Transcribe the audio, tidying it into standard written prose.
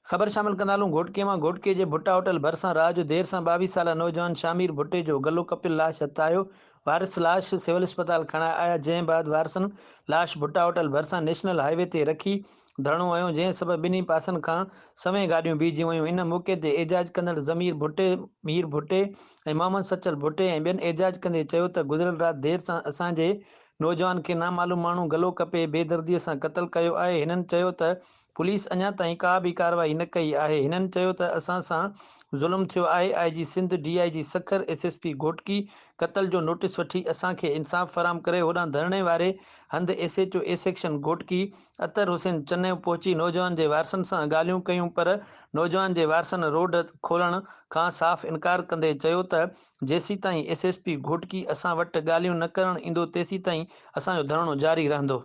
ख़बर शामिल कंदालूं घोटके मां घोटके जे भुट्टा होटल भरिसां रात जो देर सां 22 साला नौजवान शामिर भुट्टे जो गलो कपियल लाश हथ आयो। वारिस लाश सिविल अस्पताल खणाए आया, जंहिं बाद वारसनि लाश भुट्टा होटल भरिसां नेशनल हाईवे ते रखी धरणो वयो, जंहिं सबबि ॿिन्ही पासनि खां समय गाॾियूं बीहजी वयूं। इन मौक़े ते एजाज कंदड़ मीर भुट्टे ऐं मोहम्मद सचल भुट्टे ऐं ॿियनि एजाज कंदे चयो त गुज़िरियल राति देर सां असांजे नौजवान खे नामालूम माण्हू गलो कपे बेदर्दीअ सां क़तल कयो आहे। हिननि चयो त पुलिस अञा ताईं का बि कार्रवाई न कई आहे। हिननि चयो त असां सां ज़ुल्म थियो आहे। IG Sindh, DIG Sukkur, SSP Ghotki क़तल जो नोटिस वठी असांखे इंसाफ़ फराहम करे। होॾां धरणे वारे हंधि एसएचओ ए सेक्शन घोटकी अतर हुसैन चन्ने पहुची नौजवान जे वारसनि सां ॻाल्हियूं कयूं, पर नौजवान जे वारसनि रोड खोलण खां साफ़ इनकार कंदे चयो त जेसीं ताईं एसएसपी घोटकी असां वटि ॻाल्हियूं न करण ईंदो तेसीं ताईं असांजो धरणो जारी रहंदो।